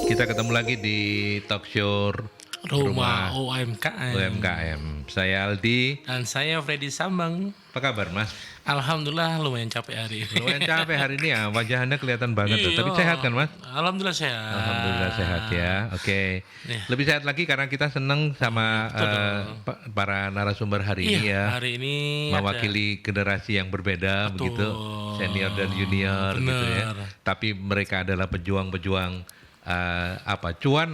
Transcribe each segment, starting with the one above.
Kita ketemu lagi di talk show Rumah UMKM. UMKM. Saya Aldi. Dan saya Freddy Sambang. Apa kabar, Mas? Alhamdulillah lumayan capek hari ini. Lumayan capek hari ini ya, wajah Anda kelihatan banget tuh. Iya. Tapi sehat kan, Mas? Alhamdulillah sehat. Alhamdulillah sehat ya. Oke. Iya. Lebih sehat lagi karena kita senang sama para narasumber hari ini ya. Hari ini Mewakili generasi yang berbeda Betul. begitu, senior dan junior gitu ya. Benar. Tapi mereka adalah pejuang-pejuang cuan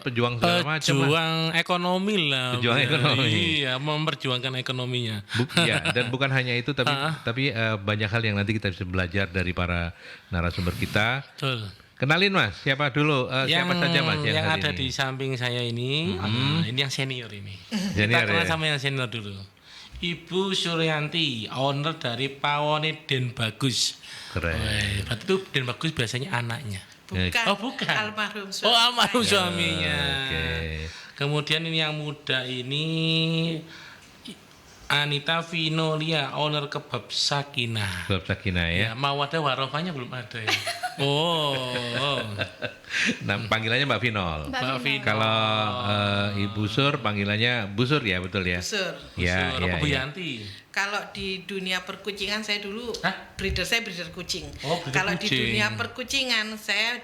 pejuang segala macam lah. Pejuang ekonomi lah. Pejuang ekonomi. Iya, memperjuangkan ekonominya. Ya, dan bukan hanya itu tapi banyak hal yang nanti kita bisa belajar dari para narasumber kita. Betul. Kenalin Mas, siapa dulu? Siapa saja Mas yang hari ada ini? di samping saya ini, ini yang senior ini. Senior, Kita kenal ya? sama yang senior dulu. Ibu Suryanti, owner dari Pawone Den Bagus. Keren. Weh, berarti itu Den Bagus biasanya anaknya. Bukan. Oh, bukan. Almarhum suami. Oh, almarhum saya. suaminya. Oke. Kemudian ini yang muda ini Anita Vinolia, owner kebab Sakinah. Kebab Sakinah ya. Ya, mau ada warofanya belum ada ya. Oh. Nah, panggilannya Mbak Vinol. Mbak Vino. Kalau Ibu Sur panggilannya Bu Sur ya, betul ya? Busur. Ya, Suruh ya, Bu ya. Yanti. Kalau di dunia perkucingan saya dulu Hah? saya breeder kucing. Oh, breeder Kalau di kucing. dunia perkucingan saya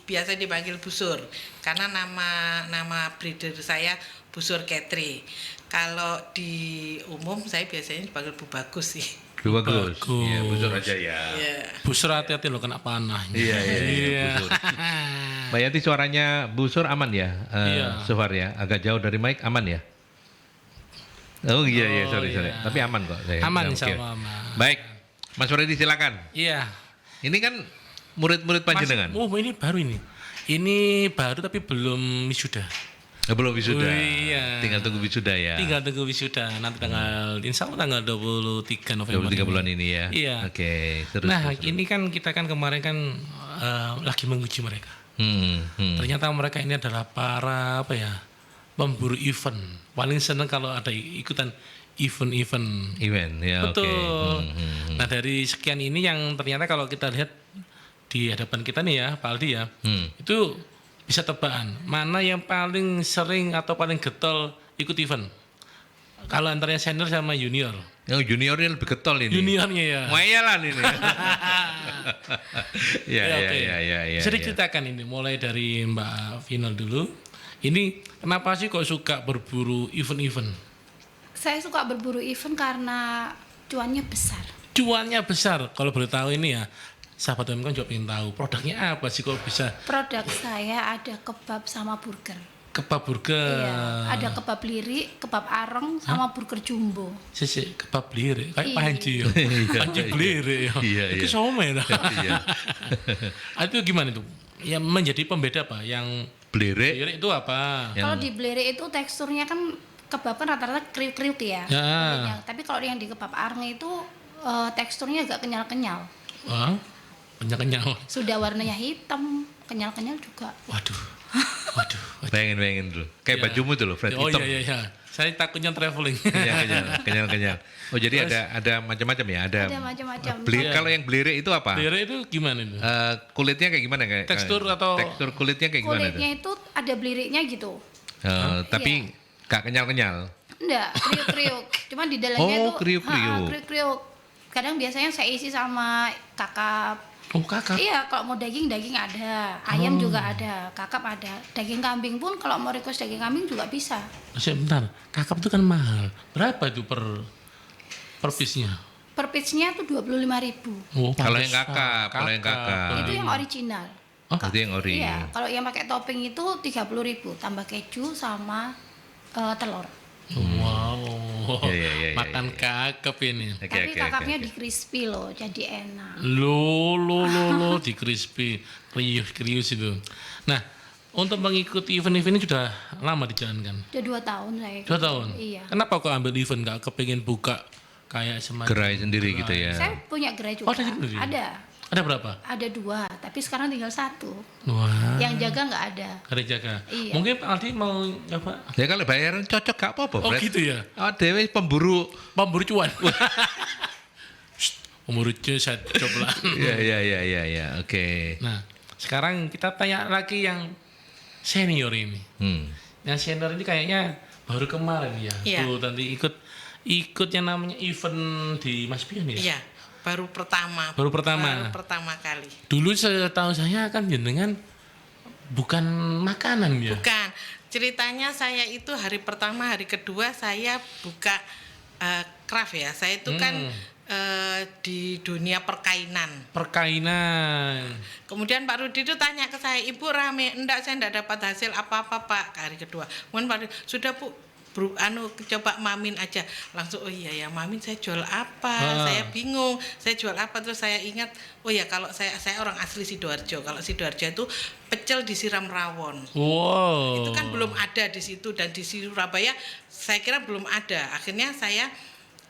biasa dipanggil Busur karena nama breeder saya Busur Ketri. Kalau di umum saya biasanya dipanggil Bu Bagus sih. Bu Bagus. Bagus. Ya, Bu Sur aja ya. Iya. Busur hati-hati lo kena panah. Iya, Bu Sur. Mbak Yanti suaranya Bu Sur aman ya? Iya. So far ya, agak jauh dari mic aman ya? Oh iya, sorry. iya. Tapi aman kok. Aman, Oke. insya Allah aman. Baik, Mas Freddy silakan. Iya. Ini kan murid-murid panjenengan. Oh, ini baru ini. Ini baru tapi belum wisuda. Belum wisuda. Oh, iya. Tinggal tunggu wisuda ya. Tinggal tunggu wisuda nanti tanggal insya Allah tanggal 23 November. 23 bulan ini ya. Iya. Oke, terus. Nah, terus. ini kan kita kan kemarin kan lagi menguji mereka. Ternyata mereka ini adalah para pemburu event. Paling seneng kalau ada ikutan event-event. Event ya. Betul. Oke. Nah, dari sekian ini yang ternyata kalau kita lihat di hadapan kita nih ya, Pak Aldi ya, itu bisa tebakan mana yang paling sering atau paling getol ikut event. Kalau antaranya senior sama junior. Yang juniornya lebih getol ini. Juniornya ya. Mayalan ini. Ya, Oke. ya. Bisa diceritakan ini mulai dari Mbak Vinol dulu. Ini kenapa sih kok suka berburu event-event? Saya suka berburu event karena cuannya besar. Cuannya besar. Kalau boleh tahu ini ya, sahabat UMKM juga ingin tahu produknya apa sih kok bisa Produk saya ada kebab sama burger. kebab burger. Iya, ada kebab lirik, kebab areng, sama burger jumbo. Sisi kebab lirik kayak Iya. panci ya. Panci lirik ya. Iya, Itu iya. somai lah. Iya. Itu gimana itu? Yang menjadi pembeda apa? Yang Blirek. lirik itu apa? Kalau di lirik itu teksturnya kan kebab kan rata-rata kriuk-kriuk ya. Ya. kulitnya. Tapi kalau yang di kebab areng itu teksturnya agak kenyal-kenyal. Wah, kenyal-kenyal. Sudah warnanya hitam, kenyal-kenyal juga. Waduh. Bayangin dulu. Kayak Ya. bajumu tuh loh, Fred. Oh hitam. iya. Saya takutnya traveling. Kenyal. Oh jadi ada macam-macam ya, ada. Ada macam-macam. Iya. Kalau yang blirek itu apa? Lirik itu gimana itu? Kulitnya kayak gimana kayak? Tekstur atau- tekstur kulitnya kayak gimana Kulitnya itu ada beliriknya gitu. tapi gak kenyal-kenyal. Enggak, kriuk-kriuk. Cuma di dalamnya Oh, itu kriuk-kriuk. kriuk-kriuk. Kadang biasanya saya isi sama kakap. Oh kakak. Iya, kalau mau daging ada, ayam juga ada, kakap ada. Daging kambing pun kalau mau request daging kambing juga bisa. Sebentar, kakap itu kan mahal. Berapa itu per piece-nya? Per piece-nya tuh 25.000. Oh, Kalau pantes. yang kalau yang kakak. Itu yang original. Oh, Itu yang ori. Iya, kalau yang pakai topping itu 30.000 tambah keju sama telur. wow. Iya, Makan kakap ini. Oke, Tapi oke, kakapnya oke. di crispy loh, jadi enak. Lo di crispy, krius itu. Nah, untuk mengikuti event-event ini sudah lama dijalankan. Udah 2 tahun saya. 2 tahun. Iya. Kenapa kok ambil event? Gak kepengen buka kayak semacam Gerai sendiri gitu ya. Saya punya gerai juga. Oh, ada sendiri? Ada. Ada berapa? Ada 2, tapi sekarang tinggal 1. Wah. Yang jaga nggak ada. Ada jaga. Iya. Mungkin Pak Aldi mau apa? Ya kalau bayaran cocok gak apa-apa, Oh Fred. gitu ya. Oh, dewe pemburu. Pemburu cuan. Pemburu cuan saya coba. Iya. Oke. Nah, sekarang kita tanya lagi yang senior ini. Yang senior ini kayaknya baru kemarin ya. Iya. Tuh nanti ikut yang namanya event di Mas Pion ya. Iya, baru pertama kali. Dulu setahu saya kan jenengan bukan makanan ya. Bukan, ceritanya saya itu hari pertama, hari kedua saya buka craft ya. Saya itu kan di dunia perkainan. Kemudian Pak Rudi itu tanya ke saya, Ibu rame, enggak, saya enggak dapat hasil apa-apa Pak hari kedua. Kemudian Pak Rudi, sudah Bu, coba Mamin aja. Langsung, oh iya ya Mamin, saya jual apa? Saya bingung, saya jual apa? Terus saya ingat, oh ya kalau saya orang asli Sidoarjo. Kalau Sidoarjo itu pecel disiram rawon. Wow. Itu kan belum ada di situ, dan di Surabaya saya kira belum ada. Akhirnya saya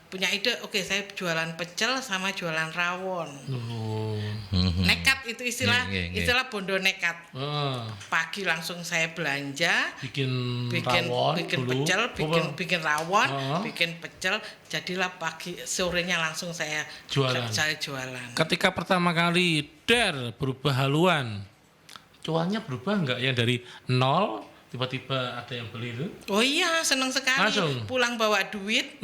punya ide, oke, saya jualan pecel sama jualan rawon. Nekat itu istilah bondo nekat. Pagi langsung saya belanja, bikin pecel, bikin rawon, bikin pecel, jadilah pagi sorenya langsung saya jualan. Ketika pertama kali berubah haluan, cuannya berubah enggak ya dari nol tiba-tiba ada yang beli itu? Oh iya, seneng sekali. Langsung Pulang bawa duit.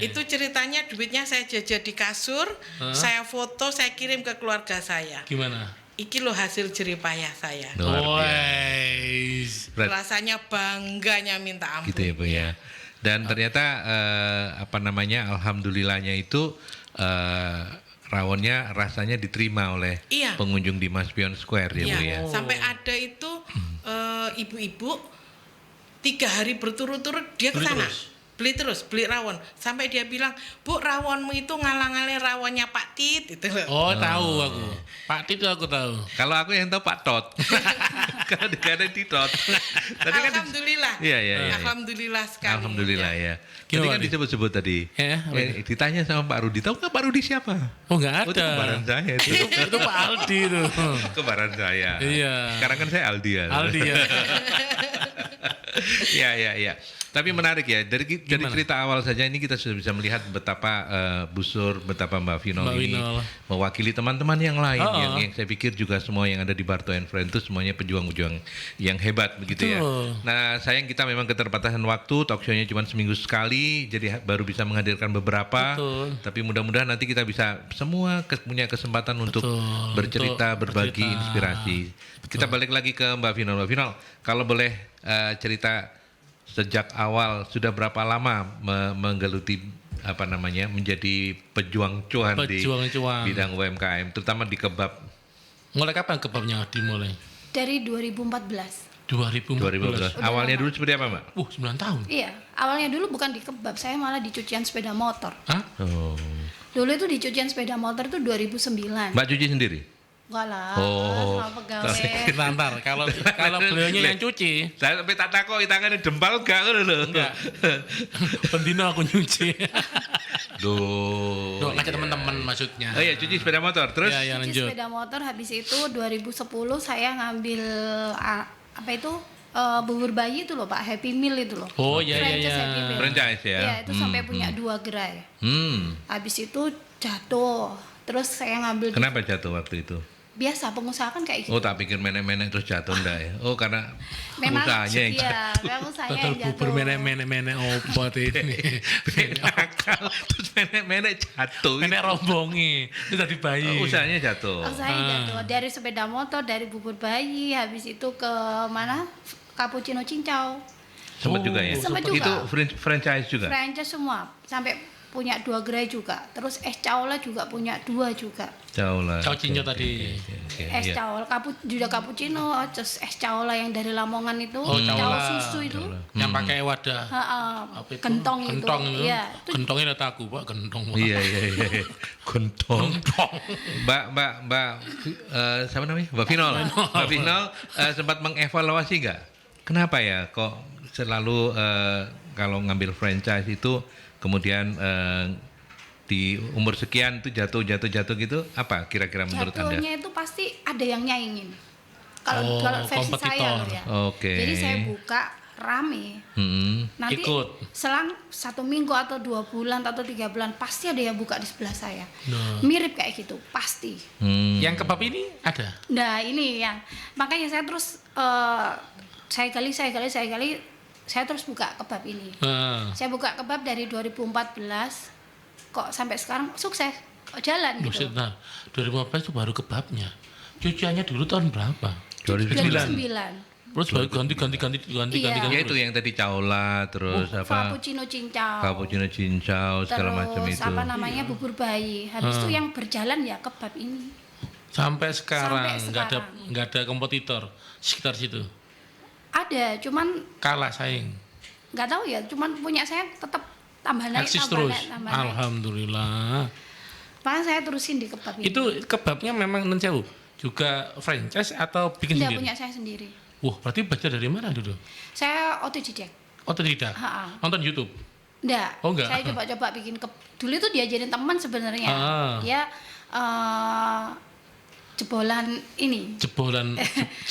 Itu ceritanya duitnya saya jajan di kasur, saya foto, saya kirim ke keluarga saya. Gimana? Iki loh hasil jeripayah saya. Rasanya bangganya minta ampun. Gitu ya Bu ya. Dan ternyata alhamdulillahnya itu rawonnya rasanya diterima oleh pengunjung di Mas Pion Square ya Bu ya. Sampai ada itu ibu-ibu 3 hari berturut-turut dia ke sana. Beli rawon. Sampai dia bilang, Bu, rawonmu itu ngalang-ngalin rawonnya Pak Tit. Itu loh. Tahu aku. Pak Tit itu aku tahu. Kalau aku yang tahu Pak Tot. Karena dia ada Titot. Alhamdulillah. Iya. Alhamdulillah sekali. Alhamdulillah ya. Tadi kan disebut-sebut tadi. Ditanya sama Pak Rudi, tahu nggak Pak Rudi siapa? Oh nggak ada. Itu kembaran saya itu. Itu Pak Aldi itu. Kembaran saya. Iya. Sekarang kan saya Aldi ya. Iya. Tapi menarik ya, dari cerita awal saja ini kita sudah bisa melihat betapa Busur, betapa Mbak Vinol ini mewakili teman-teman yang lain yang saya pikir juga semua yang ada di Barto and Friends itu semuanya pejuang-pejuang yang hebat begitu ya. Nah, sayang kita memang keterbatasan waktu, talk show-nya cuma seminggu sekali, jadi baru bisa menghadirkan beberapa. Tapi mudah-mudahan nanti kita bisa semua punya kesempatan untuk bercerita, berbagi inspirasi. Kita balik lagi ke Mbak Vinol. Mbak Vinol, kalau boleh cerita sejak awal sudah berapa lama menggeluti menjadi pejuang cuan di bidang UMKM, terutama di kebab? Mulai kapan kebabnya dimulai? Dari 2014. 2014. Awalnya dulu seperti apa, Mbak? 9 tahun. Iya, awalnya dulu bukan di kebab, saya malah di cucian sepeda motor. Hah? Dulu itu di cucian sepeda motor itu 2009. Mbak cuci sendiri? Enggak lah, sama pegawai. Bentar, kalau beliaunya yang cuci. Saya sampai tak takut tangannya dempal enggak lho. Enggak. Pendino aku nyuci. Duh. Ngajak teman-teman maksudnya. Oh iya, cuci sepeda motor. Terus Cuci sepeda motor, habis itu 2010 saya ngambil bubur bayi itu loh Pak, Happy Meal itu loh. Oh iya. Franchise ya. Iya, itu sampai punya 2 gerai. Habis itu jatuh. Terus saya ngambil. Kenapa jatuh waktu itu? Biasa pengusaha kan kayak gitu. Oh, tak pikir menek-menek terus jatuh enggak ya? Oh, karena memang usahanya yang jatuh. Memang usahanya yang jatuh. Bubur menek-menek obat ini. Terus menek-menek jatuh. Menek rombongi. Itu tadi bayi. Usahanya jatuh. Usahanya jatuh. Dari sepeda motor, dari bubur bayi, habis itu ke mana? Cappuccino Cincau. Sempat juga ya? Sempat juga. Itu franchise juga? Franchise semua. Sampai punya 2 gerai juga. Terus es caola juga punya 2 juga. Caola. Cappuccino tadi. Es caola, juga cappuccino, terus es caola yang dari Lamongan itu, caola susu itu. Yang pakai wadah. Kentong itu. Iya, Kentongnya udah aku, Pak, kentong. Iya. Kentong. Mbak siapa namanya? Mbak Vinol. Mbak Vinol sempat mengevaluasi enggak? Kenapa ya kok selalu kalau ngambil franchise itu kemudian di umur sekian tuh jatuh gitu, apa kira-kira menurut Anda? Jatuhnya itu pasti ada yang nyaingin. Kalau versi saya loh ya. Oke. Jadi saya buka rame. Nanti Ikut. selang 1 minggu atau 2 bulan atau 3 bulan pasti ada yang buka di sebelah saya. Nah. Mirip kayak gitu, pasti. Yang kebab ini ada. Nah ini yang makanya saya terus saya gali, saya terus buka kebab ini. Saya buka kebab dari 2014, kok sampai sekarang sukses, kok jalan gitu. Nah, 2015 itu baru kebabnya. Cuciannya dulu tahun berapa? 2009. Terus baru ganti. Iya. Ya itu yang tadi caula, terus apa? Cappuccino cincau. Cappuccino cincau segala macam Terus itu. apa namanya bubur bayi. Habis itu yang berjalan ya kebab ini. Sampai sekarang Sampai nggak ada kompetitor sekitar situ. Ada, cuman Kalah saing. nggak tahu ya, cuman punya saya tetap tambah naik, Eksis tambah terus. naik, tambah naik. Alhamdulillah. Makanya saya terusin di kebab ini. Itu kebabnya memang jauh. Juga franchise atau bikin Tidak sendiri? punya saya sendiri. Wah, berarti belajar dari mana dulu? Saya otodidak. Otodidak. Ha-ha. Nonton YouTube. Enggak. Oh, enggak. Saya coba-coba bikin dulu itu diajarin teman sebenarnya. Dia jebolan ini. Jebolan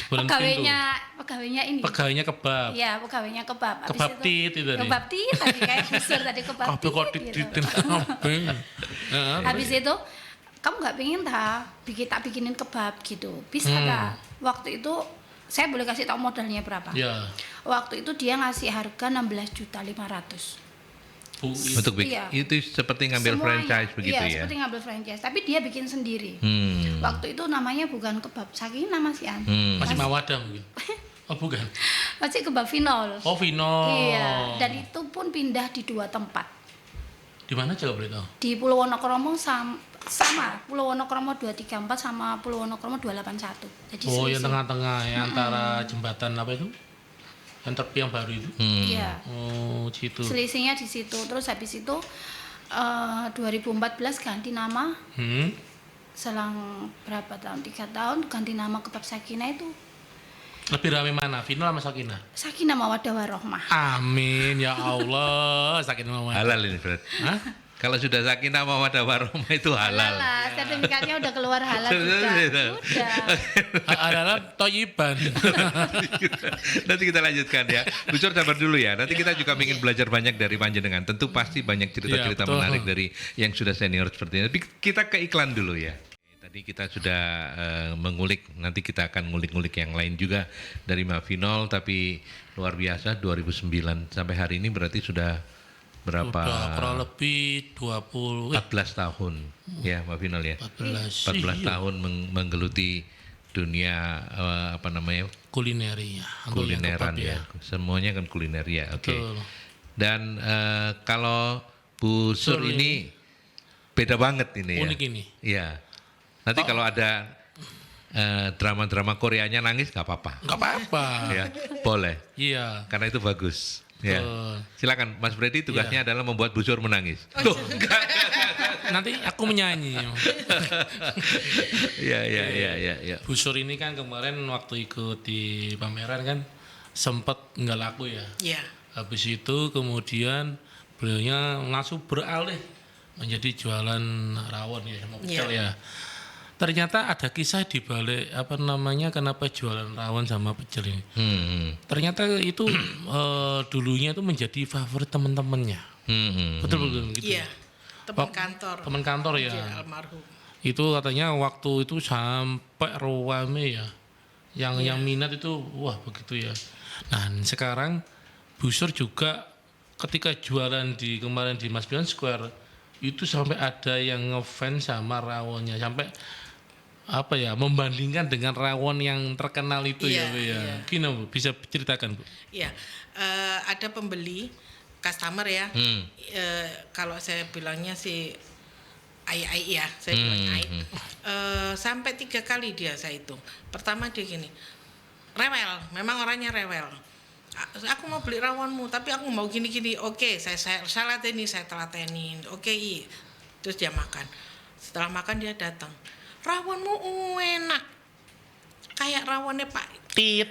Pegawainya ini. Pegawainya kebab. Iya, pegawainya kebab. Habis Kebab tit itu tadi. Kebab tit tadi kayak busur tadi kebab Kabeh kok tit gitu. titin kabeh. Habis itu kamu nggak pengen tak bikinin kebab gitu, bisa tak? Waktu itu saya boleh kasih tahu modalnya berapa? Ya. Waktu itu dia ngasih harga 16.500.000. Untuk Iya. itu seperti ngambil Semuanya. franchise begitu Iya, ya. seperti ngambil franchise, tapi dia bikin sendiri. Waktu itu namanya bukan kebab Sakinah Mas Ian. Masih Mawadah mungkin. Oh, bukan. Masih kebab Vinol. Oh, Vino. Iya, dan itu pun pindah di 2 tempat. Di mana coba boleh tahu? Di Pulau Wonokromo sama Pulau Wonokromo 234 sama Pulau Wonokromo 281. Jadi Oh, yang selisih. tengah-tengah ya, antara jembatan apa itu? Yang tepi yang baru itu. Iya. Oh, situ. Selisihnya di situ. Terus habis itu 2014 ganti nama. Selang berapa tahun? 3 tahun ganti nama kebab Sakinah itu. Lebih ramai mana? Vino sama Sakinah? Sakinah Mawaddah Warohmah. Amin ya Allah. Sakinah Mawadah. Halal ini Fred. Hah? Kalau sudah sakinah mawaddah warahmah itu halal. Lah, sertifikatnya udah keluar halal juga. Udah. Adalah toyiban. Nanti kita lanjutkan ya. Bu Sur sabar dulu ya. Nanti kita juga ingin belajar banyak dari panjenengan. Tentu pasti banyak cerita-cerita Ya, betul. menarik dari yang sudah senior seperti ini. Tapi kita ke iklan dulu ya. Tadi kita sudah mengulik, nanti kita akan ngulik-ngulik yang lain juga dari Mavinol, tapi luar biasa 2009 sampai hari ini berarti sudah berapa? Udah kurang lebih 14 tahun ya Mavinol ya. 14 Iya. tahun menggeluti dunia apa namanya? Kulineri ya. Untuk yang Kulineran kebab ya. Semuanya kan kuliner ya. Oke. Betul. Dan kalau Bu Sur ini beda banget ini ya. Unik ini. Iya. Nanti kalau ada drama-drama Koreanya nangis gak apa-apa. Enggak apa-apa. Ya, boleh. Iya. Karena itu bagus. Ya. Betul. Silakan Mas Freddy, tugasnya adalah membuat Bu Sur menangis. Nanti aku menyanyi. Iya. Bu Sur ini kan kemarin waktu ikut di pameran kan sempat nggak laku ya. Iya. Habis itu kemudian beliaunya langsung beralih menjadi jualan rawon ya sama pecel ya. Ternyata ada kisah di balik apa namanya kenapa jualan rawon sama pecel ini. Ternyata itu dulunya itu menjadi favorit teman-temannya. Betul gitu. Iya. Teman kantor. Teman kantor ya. Iya, almarhum. Itu katanya waktu itu sampai rame ya. Yang minat itu wah begitu ya. Nah, sekarang Bu Sur juga ketika jualan di kemarin di Mas Bian Square itu sampai ada yang ngefans sama rawonnya sampai apa ya membandingkan dengan rawon yang terkenal itu ya Bu ya. Gimana Bu? Bisa ceritakan Bu? Iya. Ada pembeli customer ya. Kalau saya bilangnya sih ai ya, saya bilang ai. Sampai 3 kali dia saya hitung. Pertama dia gini, rewel, memang orangnya rewel. Aku mau beli rawonmu, tapi aku mau gini-gini. Oke, saya lateni, saya telatenin. Oke, terus dia makan. Setelah makan dia datang. Rawonmu enak, kayak rawonnya Pak Tit.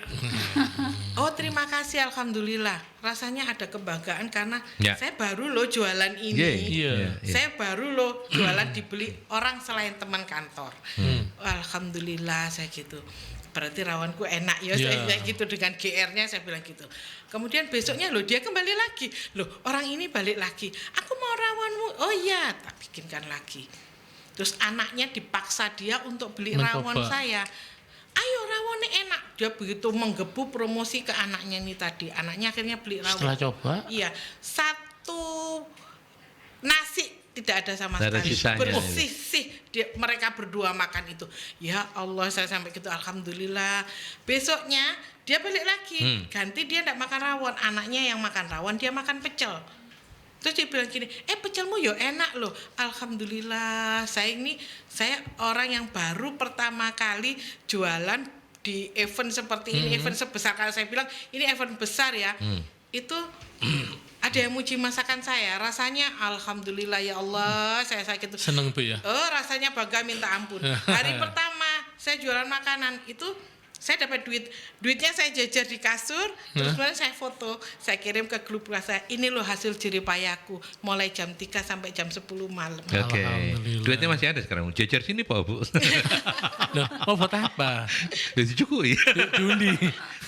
Oh terima kasih, alhamdulillah. Rasanya ada kebanggaan karena saya baru loh jualan ini. Saya baru loh jualan dibeli orang selain teman kantor. Alhamdulillah saya gitu. berarti rawanku enak ya. Saya gitu dengan GR-nya saya bilang gitu. Kemudian besoknya loh dia kembali lagi. Loh orang ini balik lagi. Aku mau rawanmu. Oh iya, tak bikinkan lagi. Terus anaknya dipaksa dia untuk beli rawon saya. Ayo rawonnya enak. Dia begitu menggebu promosi ke anaknya ini tadi. Anaknya akhirnya beli rawon. Setelah coba? Iya, satu nasi tidak ada sama Tidak ada sekali. sisanya. Bersih mereka berdua makan itu. Ya Allah, saya sampai gitu alhamdulillah. Besoknya dia balik lagi. Ganti dia tidak makan rawon. Anaknya yang makan rawon, dia makan pecel. Terus dia bilang gini, pecelmu yo enak loh. Alhamdulillah, saya orang yang baru pertama kali jualan di event seperti ini, event sebesar. Kalau saya bilang ini event besar ya, itu ada yang muji masakan saya. Rasanya alhamdulillah ya Allah, saya gitu. Seneng Bu ya? Oh rasanya bangga minta ampun. Hari pertama saya jualan makanan itu, saya dapat duitnya saya jajar di kasur, terus kemudian saya foto, saya kirim ke grup saya, ini loh hasil jeripayahku, mulai jam 3 sampai jam 10 malam. Oke. Duitnya masih ada sekarang, jajar sini Pak Bu. Loh, mau foto apa? Dicukui. Diundi.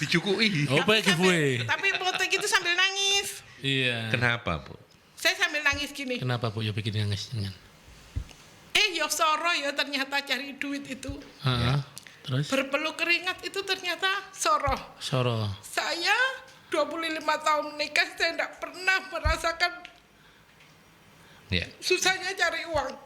Dicukui. Oh, baik giveaway. Tapi foto gitu sambil nangis. Iya. Kenapa Bu? Saya sambil nangis gini. Kenapa Bu ya bikin nangis? Yo soro ya ternyata cari duit itu. Terus? Berpeluh keringat itu ternyata soro. Saya 25 tahun menikah, saya tidak pernah merasakan susahnya cari uang.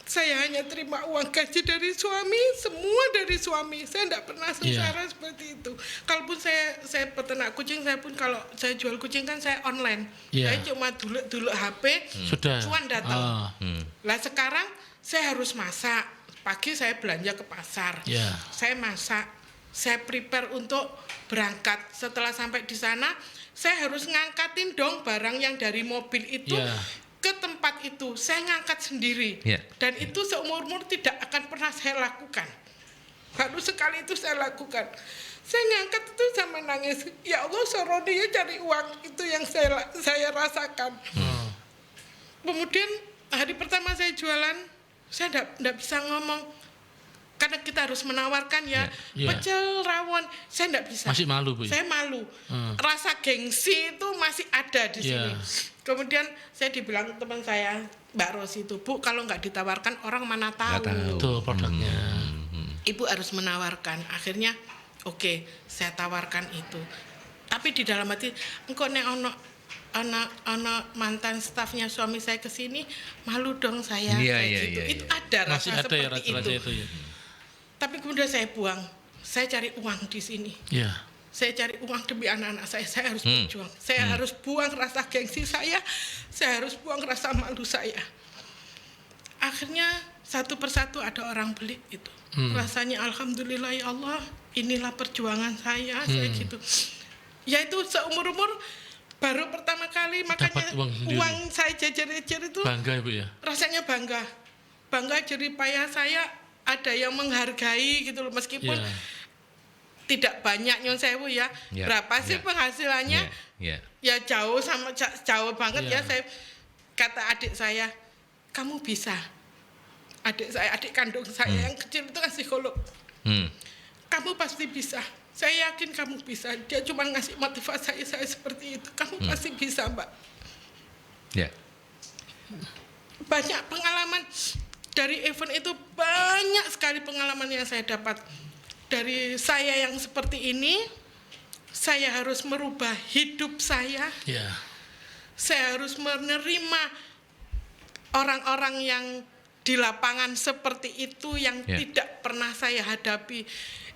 Saya hanya terima uang gaji dari suami, semua dari suami. Saya tidak pernah sengsara seperti itu. Kalaupun saya peternak kucing, saya pun kalau saya jual kucing kan saya online. Saya cuma dulu HP, cuan datang. Lah sekarang saya harus masak. Pagi saya belanja ke pasar, saya masak, saya prepare untuk berangkat. Setelah sampai di sana, saya harus ngangkatin dong barang yang dari mobil itu ke tempat itu. Saya ngangkat sendiri, dan itu seumur-umur tidak akan pernah saya lakukan. Baru sekali itu saya lakukan. Saya ngangkat itu sama nangis. Ya Allah, soro dia cari uang, itu yang saya rasakan. Kemudian hari pertama saya jualan, saya tidak bisa ngomong karena kita harus menawarkan pecel rawon. Saya tidak bisa. Masih malu Bu? Saya malu. Rasa gengsi itu masih ada di sini. Kemudian saya dibilang teman saya, Mbak Rosi itu, Bu, kalau nggak ditawarkan orang mana tahu. Betul produknya. Ibu harus menawarkan. Akhirnya oke, saya tawarkan itu. Tapi di dalam hati, engkau nek anak mantan stafnya suami saya kesini, malu dong saya. Itu ada rasa seperti itu. Tapi kemudian saya buang. Saya cari uang di sini. Saya cari uang demi anak-anak saya. Saya harus berjuang. Saya harus buang rasa gengsi saya. Saya harus buang rasa malu saya. Akhirnya satu persatu ada orang beli itu. Rasanya alhamdulillah ya Allah. Inilah perjuangan saya. Saya gitu. Ya itu seumur-umur baru pertama kali, makanya uang saya jajar-jajar itu bangga Ibu ya? Rasanya bangga jeripayah saya ada yang menghargai gitu loh, meskipun tidak banyak nyon sewu ya. Berapa sih penghasilannya? Ya jauh banget ya. Saya kata adik saya, kamu bisa. Adik kandung saya yang kecil itu kan psikolog. Kamu pasti bisa. Saya yakin kamu bisa. Dia cuma ngasih motivasi saya seperti itu. Kamu pasti bisa, Mbak. Banyak pengalaman dari event itu, banyak sekali pengalaman yang saya dapat. Dari saya yang seperti ini, saya harus merubah hidup saya. Saya harus menerima orang-orang yang di lapangan seperti itu yang tidak pernah saya hadapi.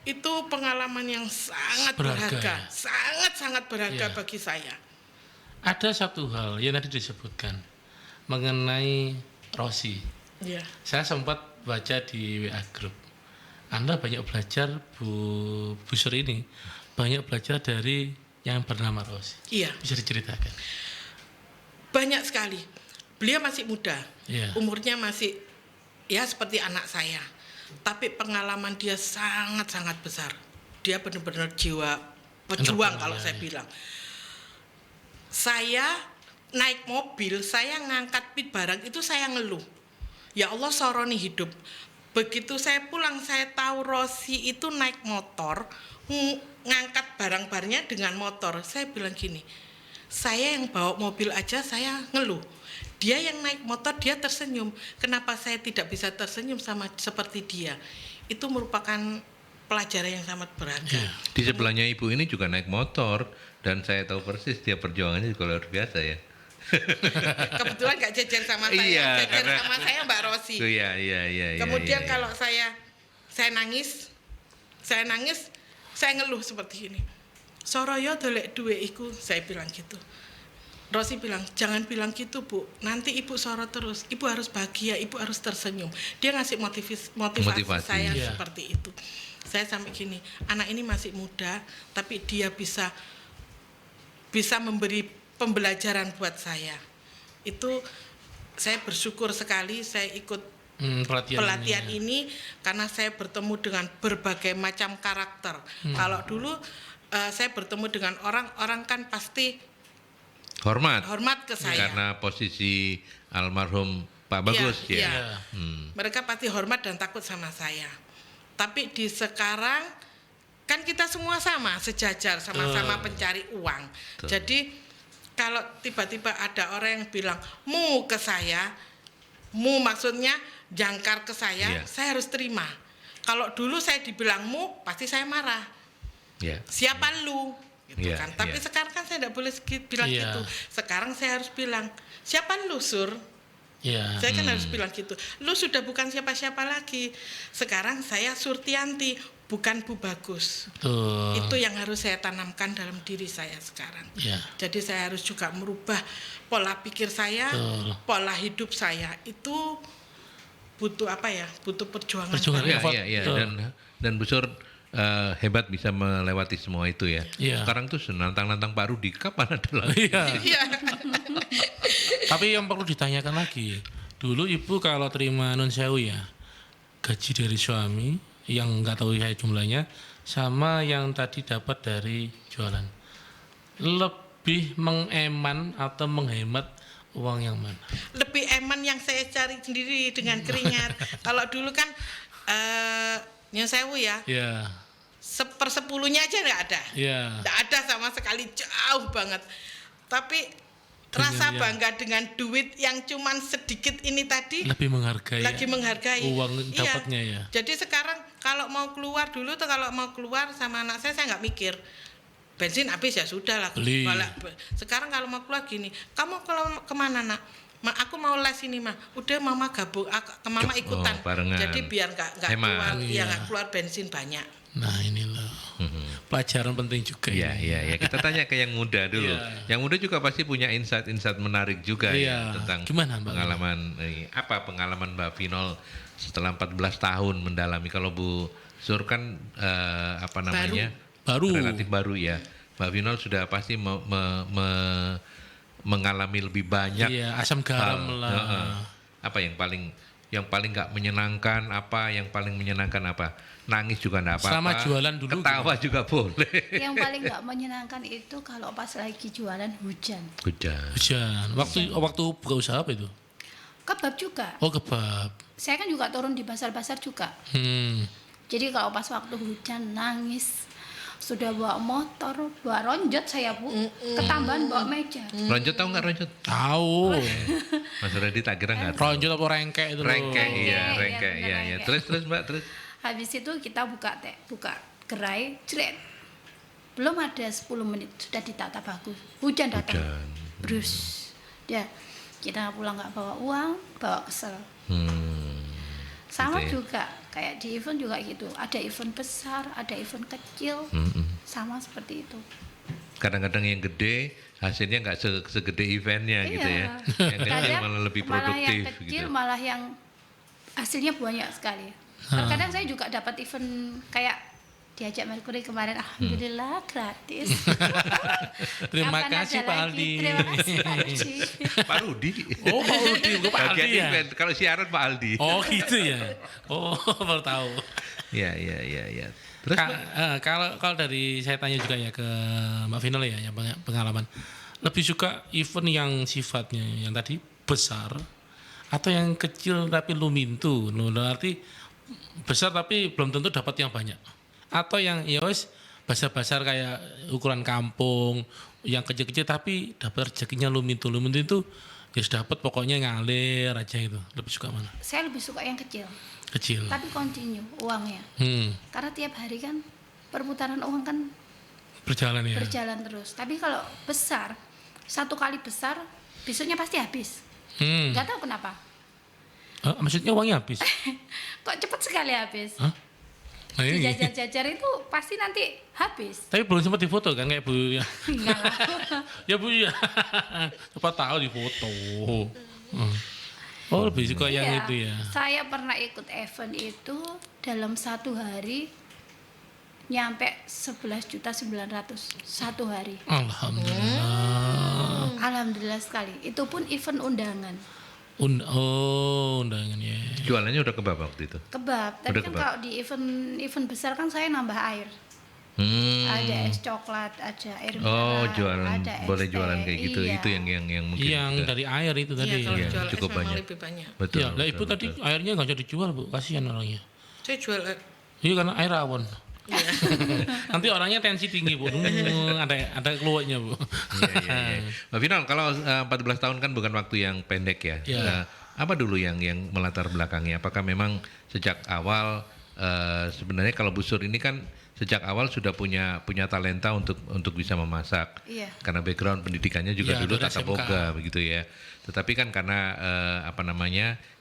Itu pengalaman yang sangat berharga, sangat-sangat berharga bagi saya. Ada satu hal yang tadi disebutkan mengenai Rosi. Saya sempat baca di WA Group. Anda banyak belajar Bu Sur ini, banyak belajar dari yang bernama Rosi. Bisa diceritakan? Banyak sekali. Beliau masih muda, umurnya masih seperti anak saya. Tapi pengalaman dia sangat-sangat besar. Dia benar-benar jiwa pejuang kalau saya bilang. Saya naik mobil, saya ngangkat pit barang itu saya ngeluh. Ya Allah, soroni hidup. begitu saya pulang saya tahu Rosi itu naik motor ngangkat barang-barangnya dengan motor. Saya bilang gini, saya yang bawa mobil aja saya ngeluh, dia yang naik motor dia tersenyum, kenapa saya tidak bisa tersenyum sama seperti dia? Itu merupakan pelajaran yang sangat berharga. Di sebelahnya ibu ini juga naik motor dan saya tahu persis dia perjuangannya juga luar biasa ya. Kebetulan gak jajan sama saya, Iya, jajan sama saya Mbak Rosi. Iya. Kemudian iya. kalau saya nangis, saya ngeluh seperti ini. Soroyo dolek duwe iku, saya bilang gitu. Rosi bilang, jangan bilang gitu Bu, nanti ibu soro terus, ibu harus bahagia, ibu harus tersenyum. Dia ngasih motivasi saya seperti itu. Saya sampai gini, anak ini masih muda, tapi dia bisa memberi pembelajaran buat saya. Itu saya bersyukur sekali saya ikut pelatihan ini karena saya bertemu dengan berbagai macam karakter. Kalau dulu saya bertemu dengan orang kan pasti hormat ke saya. Karena posisi almarhum Pak Bagus ya. Iya. Mereka pasti hormat dan takut sama saya. Tapi di sekarang kan kita semua sama, sejajar, sama-sama pencari uang. Jadi kalau tiba-tiba ada orang yang bilang mu ke saya, mu maksudnya jangkar ke saya harus terima. Kalau dulu saya dibilang mu, pasti saya marah. Siapa lu? Gitu kan. Tapi sekarang kan saya tidak boleh bilang gitu. Sekarang saya harus bilang, siapa lu, Sur? Saya kan harus bilang gitu. Lu sudah bukan siapa-siapa lagi. Sekarang saya Surtianti, bukan Bu Bagus. Itu yang harus saya tanamkan dalam diri saya sekarang. Jadi saya harus juga merubah pola pikir saya, pola hidup saya. Itu butuh apa ya? Butuh perjuangan. Dan Bu Sur hebat bisa melewati semua itu ya. Sekarang tuh senantang-nantang Pak Rudi, kapan ada lagi? Tapi yang perlu ditanyakan lagi, dulu ibu kalau terima nun sewu ya, gaji dari suami yang nggak tahu saya jumlahnya, sama yang tadi dapat dari jualan, lebih mengeman atau menghemat uang yang mana? Lebih eman yang saya cari sendiri dengan keringat. Kalau dulu kan nun sewu ya. Sepersepuluhnya aja nggak ada. Nggak ada sama sekali, jauh banget. Tapi rasa bangga dengan duit yang cuman sedikit ini tadi lebih menghargai uang dapatnya ya. Jadi sekarang kalau mau keluar dulu tuh, kalau mau keluar sama anak saya nggak mikir bensin habis ya sudah lah. Sekarang kalau mau keluar gini, kamu kalau kemana nak? Aku mau les ini mah, udah mama gabung, mama ikutan. Jadi biar nggak keluar, nggak keluar bensin banyak. Nah inilah pelajaran penting juga. Iya. Kita tanya ke yang muda dulu. Yang muda juga pasti punya insight menarik juga ya tentang pengalaman. Pengalaman Mbak Vinol setelah 14 tahun mendalami. Kalau Bu Sur kan baru relatif baru ya. Mbak Vinol sudah pasti mengalami lebih banyak. Asam garam lah. Apa yang paling nggak menyenangkan, yang paling menyenangkan apa? Nangis juga nggak apa-apa. Selama jualan dulu. Ketawa gitu juga boleh. Yang paling nggak menyenangkan itu kalau pas lagi jualan hujan. Waktu buka usaha apa itu? Kebab juga. Oh kebab. Saya kan juga turun di pasar-pasar juga. Jadi kalau pas waktu hujan nangis, sudah bawa motor, bawa ronjot saya Bu, ketambahan bawa meja. Ronjot tahu nggak ronjot? Tahu. Mas Redi tak kira nggak? Ronjot apa rengkek itu? Rengkek. Iya. Terus Mbak terus. Habis itu kita buka gerai, jret. Belum ada 10 menit sudah ditata bagus. Hujan datang. Brus. Ya, kita pulang nggak bawa uang, bawa kesel. Sama gitu juga kayak di event juga gitu. Ada event besar, ada event kecil. Sama seperti itu. Kadang-kadang yang gede hasilnya nggak segede eventnya gitu ya. Yang kecil malah lebih produktif yang kecil gitu. malah yang hasilnya banyak sekali. Terkadang saya juga dapat event kayak diajak Mercury kemarin, alhamdulillah gratis. Terima kasih Pak Aldi. Terima kasih Pak Aldi. Pak Rudi. Oh Pak Rudi, bukan Pak Aldi ya. Event. Kalau siaran Pak Aldi. Oh gitu ya. Oh baru tahu. Iya. Terus kalau dari saya tanya juga ya ke Mbak Vinol ya, yang pengalaman, lebih suka event yang sifatnya yang tadi besar atau yang kecil tapi lumintu, berarti besar tapi belum tentu dapat yang banyak. Atau yang ya wis besar-besar kayak ukuran kampung, yang kecil-kecil tapi dapat rezekinya lumit itu ya dapat pokoknya ngalir aja itu. Lebih suka mana? Saya lebih suka yang kecil. Kecil. Tapi continue uangnya. Karena tiap hari kan perputaran uang kan berjalan ya. Berjalan terus. Tapi kalau besar, satu kali besar, besoknya pasti habis. Nggak tahu kenapa. Maksudnya uangnya habis? Kok cepat sekali habis? Hah? Nah, ini. Jajar-jajar itu pasti nanti habis. Tapi belum sempat difoto kan kayak Bu ya. Enggak lah. Ya Bu ya. Siapa tahu difoto. Oh lebih suka yang Iya, itu ya. Saya pernah ikut event itu dalam satu hari nyampe 11.900.000 satu hari. Alhamdulillah. Alhamdulillah sekali. Itu pun event undangan. Undangan ya. Jualannya udah kebab waktu itu. Kebab. Tapi Udah kan kebab. kalau di event besar kan saya nambah air. Ada es coklat, ada air Oh, mineral, jualan ada es boleh teh. jualan kayak gitu. Iya. Itu yang mungkin Yang juga. dari air itu tadi. Iya, kalau Iya, jual cukup es memang banyak. lebih banyak. Betul. Iya, lah Ibu betul, tadi betul. airnya nggak jadi dijual Bu, kasihan orangnya. Saya jual Iya karena air rawon. iya. Nanti orangnya tensi tinggi Bu. Ada keluarnya Bu. Iya. Mbak Vinol, kalau 14 tahun kan bukan waktu yang pendek ya. Iya. Apa dulu yang melatar belakangnya? Apakah memang sejak awal sebenarnya kalau busur ini kan sejak awal sudah punya talenta untuk bisa memasak. Iya. Karena background pendidikannya juga Iya, dulu dari tata SMK. boga begitu ya. Tetapi kan karena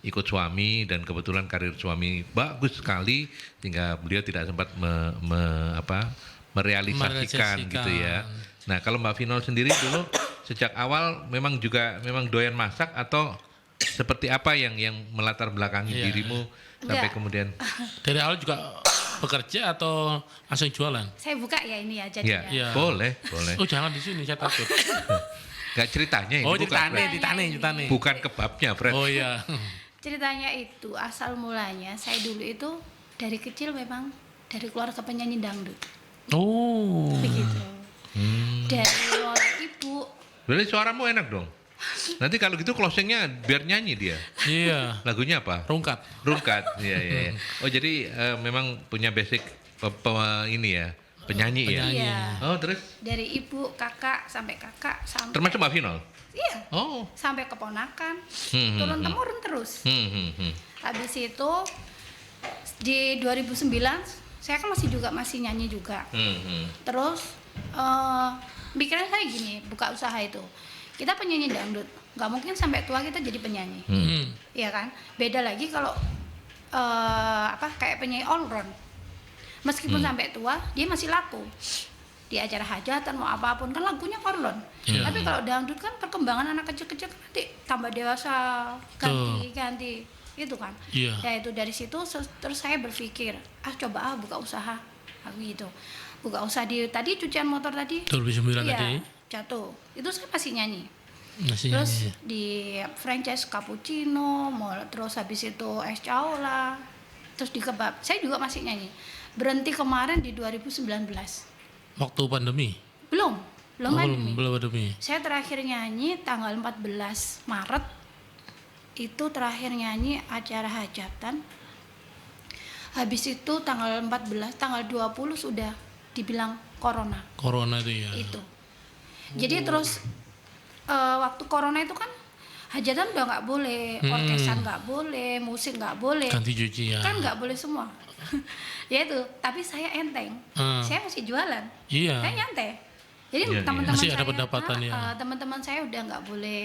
ikut suami dan kebetulan karir suami bagus sekali, tinggal beliau tidak sempat merealisasikan gitu ya. Nah, kalau Mbak Vinol sendiri dulu sejak awal memang doyan masak atau seperti apa yang melatar belakangi Iya. dirimu sampai Enggak. kemudian Dari awal juga bekerja atau langsung jualan? Saya buka ya ini ya ya, jadinya. Iya. boleh. Oh jangan di sini saya takut. Gak ceritanya ini Oh bukan ditane. bukan kebabnya, Fred. Oh iya. Ceritanya itu asal mulanya saya dulu itu dari kecil memang dari keluarga penyanyi dangdut. Oh. Begitu. Dari oleh ibu. Berarti suaramu enak dong. Nanti kalau gitu closingnya biar nyanyi dia. Iya. Lagunya apa? Rungkat. Rungkat. Iya. Oh jadi memang punya basic ini ya, penyanyi ya. Penyanyi. Iya. Oh terus Dari ibu, kakak sampai termasuk Mbak Vinol. iya, Oh. sampai keponakan. Hmm, Turun temurun terus. Hmm. Habis itu di 2009 saya kan masih nyanyi juga. Terus pikiran saya gini, buka usaha itu. Kita penyanyi dangdut, nggak mungkin sampai tua kita jadi penyanyi, iya kan? Beda lagi kalau kayak penyanyi all round. Meskipun sampai tua, dia masih laku di acara hajatan mau apapun kan lagunya all round. Iya. Tapi kalau dangdut kan perkembangan anak kecil-kecil kan nanti tambah dewasa, ganti itu kan. Iya. Ya itu dari situ terus saya berpikir, coba buka usaha, gitu. Buka usaha di tadi cucian motor tadi. 2009 Iya, tadi. jatuh. Itu saya masih nyanyi. Masih Terus nyanyi. di franchise cappuccino, terus habis itu es caula, terus di kebab. Saya juga masih nyanyi. Berhenti kemarin di 2019. Waktu pandemi. Belum pandemi. Belum pandemi. Saya terakhir nyanyi tanggal 14 Maret. Itu terakhir nyanyi acara hajatan. Habis itu tanggal 14, tanggal 20 sudah dibilang corona. Corona itu ya. Itu. Jadi terus waktu corona itu kan hajatan udah nggak boleh, orkesan nggak boleh, musik nggak boleh, Ganti cuci ya. kan nggak boleh semua. Ya itu. Tapi saya enteng, saya masih jualan, Iya. saya nyantai. Jadi Iya, teman-teman Masih saya, ada pendapatan ya. teman-teman saya udah nggak boleh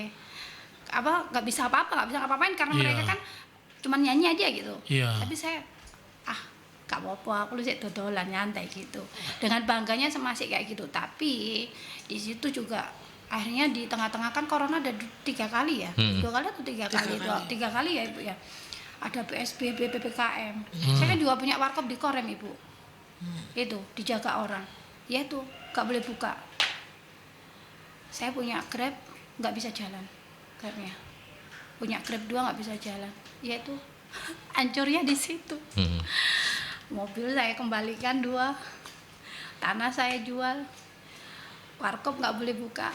nggak bisa apa-apain karena Iya. mereka kan cuma nyanyi aja gitu. Iya. Tapi saya gak apa-apa, aku lu sih dodolan nyantai gitu. Dengan bangganya masih kayak gitu. Tapi di situ juga akhirnya di tengah-tengah kan corona ada 3 kali ya. 2 kali atau 3 kali? 3 kali ya Ibu ya. Ada PSBB, PPKM. Saya kan juga punya warkop di Korem Ibu. Itu dijaga orang. Ya itu gak boleh buka. Saya punya Grab nggak bisa jalan. Grabnya. Punya Grab 2 nggak bisa jalan. Ya itu hancurnya di situ. Mobil saya kembalikan 2, tanah saya jual, warkop nggak boleh buka,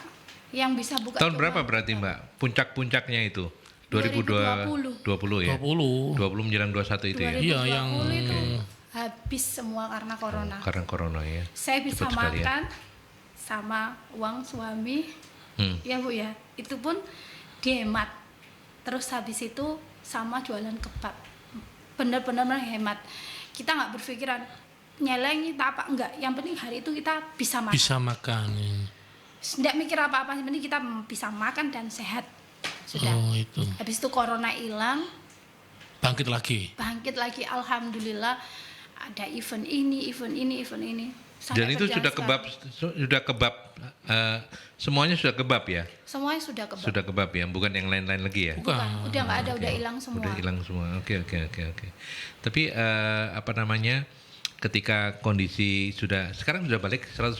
yang bisa buka Tahun cuma berapa berarti Mbak? Puncak-puncaknya itu 2020 ya. 20 menjelang 21 itu ya. 2020 Iya, yang itu habis semua karena corona. Karena corona ya. Saya bisa Cepat sekali ya. makan sama uang suami. Ya Bu ya. Itu pun dihemat. Terus habis itu sama jualan kebab. Benar-benar hemat. Kita nggak berpikiran nyeleng kita apa enggak. Yang penting hari itu kita bisa makan. Bisa makan. Ya. Nggak mikir apa-apa, yang penting kita bisa makan dan sehat. Sudah. Oh, itu. Habis itu corona hilang, Bangkit lagi. alhamdulillah ada event ini. Dan itu berjalan sudah kebab semuanya sudah kebab ya. semuanya sudah kebab. Sudah kebab ya, bukan yang lain-lain lagi ya. Bukan, udah nggak ada, udah hilang semua. Udah hilang semua. Oke. Tapi apa namanya? Ketika kondisi sekarang sudah balik 100%?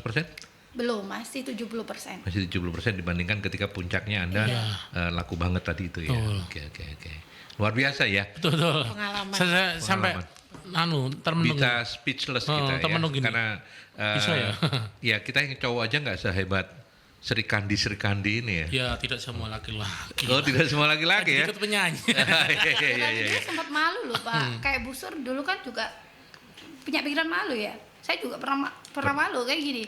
Belum, masih 70%. Masih 70% dibandingkan ketika puncaknya Anda laku banget tadi itu ya. Oke. Luar biasa ya. Betul. Pengalaman. Saya sampai termenung. Bisa speechless kita ya. termenung gini. Karena Bisa ya? ya kita yang cowok aja nggak sehebat Sri Kandi ini ya. Ya, tidak semua laki-laki. Oh, tidak semua laki-laki ya. Ikut penyanyi. Iya. Dia sempat malu loh Pak. Kayak Busur dulu kan juga punya pikiran malu ya. Saya juga pernah malu kayak gini.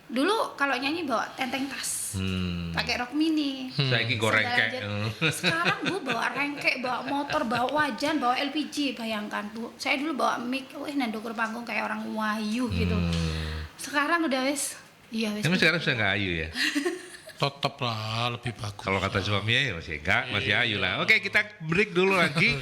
Dulu kalau nyanyi bawa tenteng tas, pakai rok mini. Saya ini goreng sandal kek. jet. Sekarang Bu bawa rengkek, bawa motor, bawa wajan, bawa LPG. Bayangkan Bu, saya dulu bawa mic, nandukur panggung kayak orang wayu gitu. Sekarang udah wes, iya wes. Emang sekarang sudah nggak ayu ya? Tetap lah, lebih bagus. Kalau kata suaminya ya masih enggak, masih ayu lah. Oke, kita break dulu lagi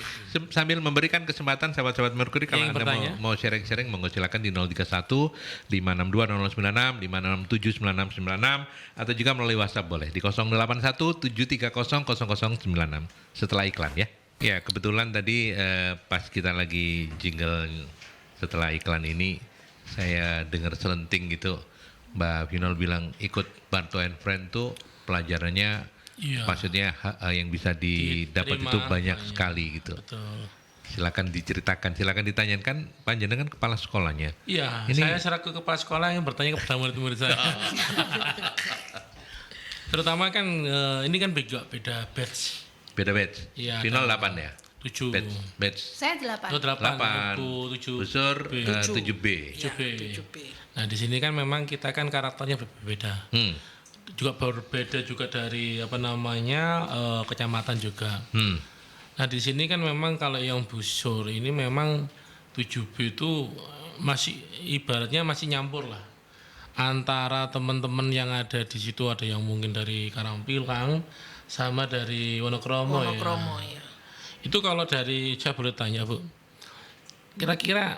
sambil memberikan kesempatan sahabat-sahabat Mercury kalau Yang Anda bertanya. mau sharing-sharing monggo silakan di 031 562 0096 567 9696 atau juga melalui WhatsApp boleh di 081 730 0096 setelah iklan ya. Ya, kebetulan tadi pas kita lagi jingle setelah iklan ini saya dengar selenting gitu. Mbak Vinol bilang ikut Barto and Friend tuh pelajarannya maksudnya yang bisa didapat itu banyak sekali gitu. Betul. Silakan diceritakan, silakan ditanyakan panjenengan kepala sekolahnya. Iya, Ini- saya selaku kepala sekolah yang bertanya kepada murid-murid saya. Terutama kan ini kan beda batch. Beda batch. Iya, Vinol ada 8 ya. 7. Batch Saya 8. Oh, 8. 8. 7. Busur 7B. 7B. 7B. Nah, di sini kan memang kita kan karakternya berbeda. Juga berbeda juga dari kecamatan juga. Nah, di sini kan memang kalau yang Busur ini memang 7B itu masih ibaratnya masih nyampur lah. Antara teman-teman yang ada di situ ada yang mungkin dari Karangpilang sama dari Wonokromo ya. Ya. Itu kalau dari saya boleh tanya Bu, kira-kira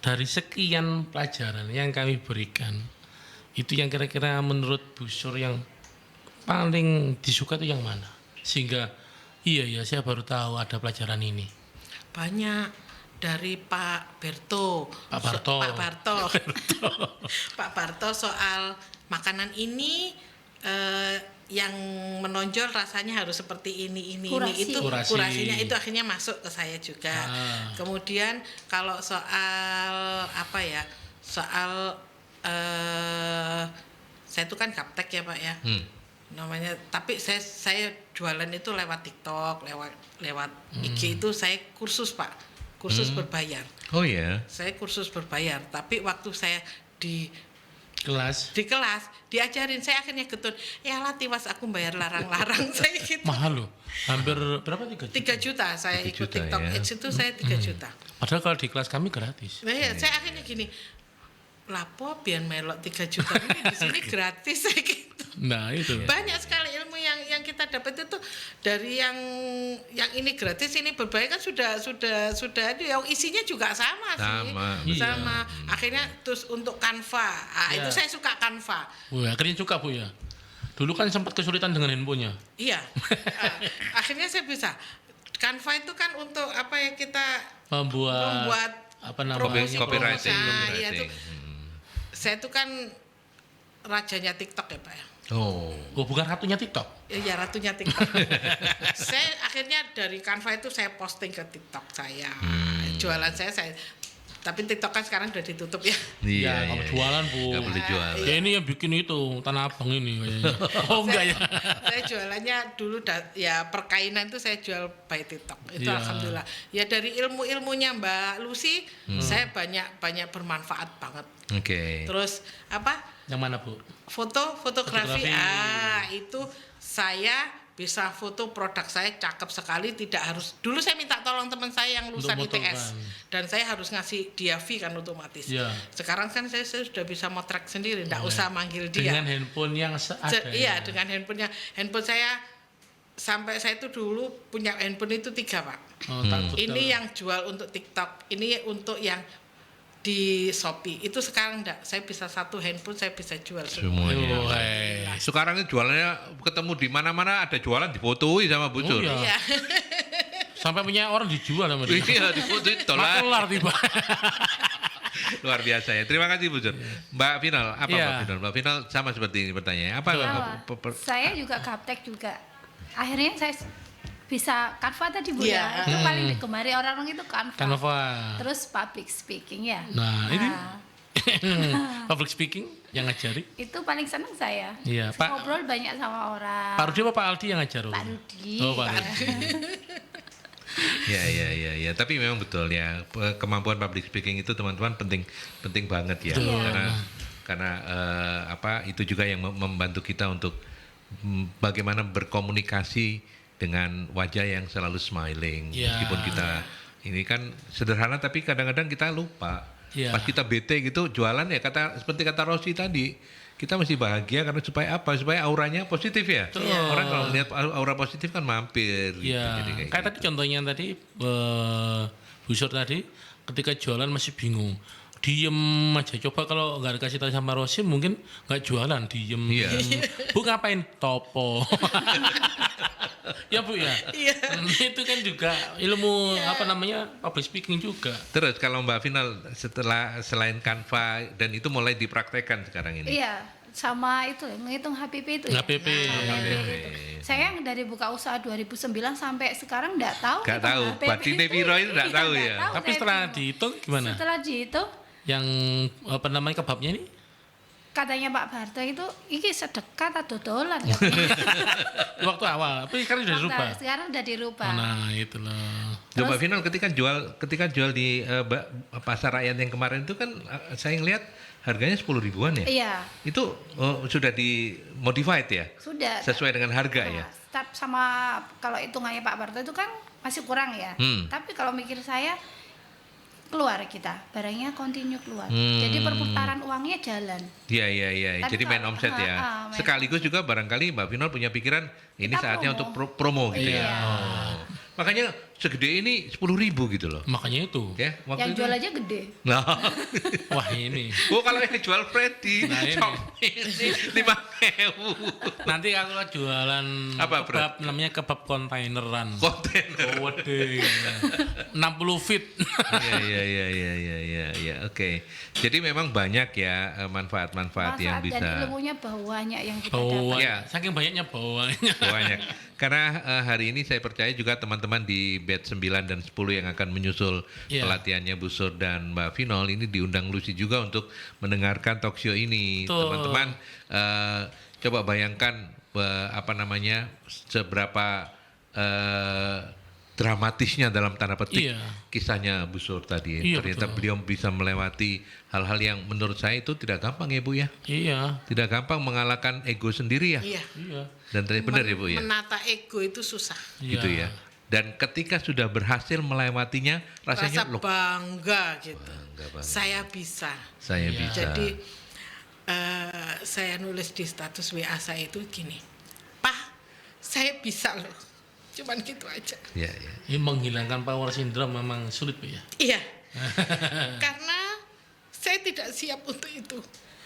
dari sekian pelajaran yang kami berikan, itu yang kira-kira menurut Busur yang paling disuka itu yang mana? Sehingga iya saya baru tahu ada pelajaran ini. Banyak dari Pak Berto. Pak Barto. Pak Barto soal makanan ini yang menonjol rasanya harus seperti ini Kurasi. itu Kurasi. kurasinya itu akhirnya masuk ke saya juga. Kemudian kalau soal soal saya itu kan gaptek ya Pak ya. Namanya, tapi saya jualan itu lewat TikTok, lewat IG itu saya kursus Pak, kursus berbayar. Oh ya. Saya kursus berbayar, tapi waktu saya di Kelas kelas diajarin, saya akhirnya getun, ya lah tiwas aku bayar larang-larang. Saya gitu. mahal loh, hampir berapa 3 juta? 3 juta saya 3 ikut juta, TikTok ya. Ads itu saya 3 juta. Padahal kalau di kelas kami gratis. Nah, ya, saya akhirnya gini, lapo biar melok 3 juta ini di sini gratis saya gitu. Nah itu. Banyak sekali ilmu yang kita dapat itu dari yang ini gratis, ini berbayar kan sudah yang isinya juga sama sih. Sama. Akhirnya terus untuk Canva. Itu saya suka Canva. Akhirnya suka Bu ya. Dulu kan sempat kesulitan dengan handphonenya. Iya. Akhirnya saya bisa. Canva itu kan untuk kita membuat copywriting. Iya tuh. Saya tuh kan rajanya TikTok ya Pak ya. Oh, bukan ratunya TikTok. Ya ratunya TikTok. Saya akhirnya dari Canva itu saya posting ke TikTok saya. Jualan saya Tapi TikTok kan sekarang udah ditutup ya. Ya, kalau jualan Bu. Nggak boleh jualan. Ya ini yang bikin itu Tanah Abang ini kayaknya. Oh enggak ya. Saya jualannya dulu ya perkainan itu saya jual by TikTok. Itu Iya. alhamdulillah. Ya dari ilmu-ilmunya Mbak Lucy, saya banyak bermanfaat banget. Oke. Terus apa? Yang mana Bu? Fotografi. Fotografi. Itu saya bisa foto produk saya cakep sekali, tidak harus. Dulu saya minta tolong teman saya yang lulusan Untuk ITS motokan. dan saya harus ngasih dia fee kan otomatis. Iya. Sekarang kan saya sudah bisa motret sendiri, tidak usah manggil dia. Dengan handphone yang seadanya. Iya, dengan handphone saya sampai saya itu dulu punya handphone itu 3 Pak. Oh, takut Ini kalau- yang jual untuk TikTok, ini untuk yang di Shopee. Itu sekarang enggak, saya bisa satu handphone saya bisa jual semua. Semuanya. Oh, hey. Sekarang ini jualannya ketemu di mana-mana ada jualan difotoi sama Bu Sur. Oh, iya. Iya. Sampai punya orang dijual sama dia. Iya, difotoi tolak. Makelar tiba. Luar biasa ya. Terima kasih Bu Sur. Mbak Final, apa Iya. Mbak Final? Mbak Final sama seperti ini pertanyaannya. Apa? Saya juga gaptek juga. Akhirnya saya bisa Canva tadi Bu Iya. ya. Itu paling digemari orang-orang itu Canva. Canva. Terus public speaking ya. Nah, ini public speaking yang ngajari. Itu paling senang saya. Iya, Pak. Ngobrol banyak sama orang. Pak Rudi apa Pak Aldi yang ngajar? Pak Rudi. Oh, Pak Rudi. Ya. Tapi memang betul ya, kemampuan public speaking itu teman-teman penting banget ya. Betul. Karena apa itu juga yang membantu kita untuk bagaimana berkomunikasi dengan wajah yang selalu smiling. Ya. Meskipun kita ini kan sederhana tapi kadang-kadang kita lupa. Ya. Pas kita bete gitu jualan ya seperti kata Rosi tadi, kita mesti bahagia karena supaya apa? Supaya auranya positif ya. Betul. Orang kalau melihat aura positif kan mampir gitu. Iya. Jadi Kayak tadi contohnya tadi Bu Sur tadi ketika jualan masih bingung. Diem aja, coba kalau nggak dikasih tahu sama Rosi mungkin nggak jualan, diem. Iya. Bu ngapain? Topo. Ya Bu ya. Iya. Itu kan juga ilmu apa namanya public speaking juga. Terus kalau Mbak Final selain Canva dan itu mulai dipraktekkan sekarang ini. Iya, sama itu menghitung HPP itu. HPP. HPP itu. Saya yang dari buka usaha 2009 sampai sekarang enggak tahu. Nggak hitung tahu, HPP. Batine piro itu nggak tahu Nggak ya. tahu, Tapi saya setelah bingung. dihitung gimana? Setelah dihitung Yang apa namanya kebabnya ini? katanya Pak Barto itu iki sedekat atau dolan Waktu awal, tapi sekarang sudah dirubah. sekarang udah dirubah. Nah, itu loh. Coba Final ketika jual di pasar rakyat yang kemarin itu kan saya ngelihat harganya 10 ribuan ya. Iya, Itu sudah dimodified ya. sudah. Sesuai dengan harga ya. Start sama kalau hitungannya Pak Barto itu kan masih kurang ya. Tapi kalau mikir saya keluar kita, barangnya continue keluar. Jadi perputaran uangnya jalan. Iya. Tapi Jadi main kalau- omset ya. main Sekaligus juga barangkali Mbak Final punya pikiran ini Kita saatnya promo. untuk promo gitu Iya. ya. Oh. Makanya segede ini 10 ribu gitu loh. Makanya itu. Ya, Yang jual aja gede. Nah. Wah, ini. Oh kalau yang jual Freddy, Nah, ini. ini 5.000 Nanti aku jualan Apa, kebab namanya kebab kontaineran. kontainer. Oh, waduh. 60 feet. Iya. Oke. Jadi memang banyak ya manfaat-manfaat yang bisa. Dan ilmunya banyak yang kita Bawang. dapat. Ya. Saking banyaknya bawangnya. Banyak. Karena hari ini saya percaya juga teman-teman di batch 9 dan 10 yang akan menyusul Iya. pelatihannya Bu Sur dan Mbak Vinol ini diundang Lucy juga untuk mendengarkan talk show ini. Betul. Teman-teman coba bayangkan seberapa dramatisnya dalam tanda petik Iya. kisahnya Bu Sur tadi. Iya, Ternyata betul. beliau bisa melewati hal-hal yang menurut saya itu tidak gampang ya Bu ya. Iya. Tidak gampang mengalahkan ego sendiri ya. Iya. Iya. Dan tadi benar ya Bu ya. Menata ego itu susah. Gitu ya. Dan ketika sudah berhasil melewatinya rasanya Rasa loh bangga gitu. bangga. Saya bisa. Saya Iya. bisa. Jadi saya nulis di status WA saya itu gini, Pak, saya bisa loh. Cuman gitu aja. Ya. Ini menghilangkan power syndrome memang sulit Bu ya. Iya. Karena saya tidak siap untuk itu.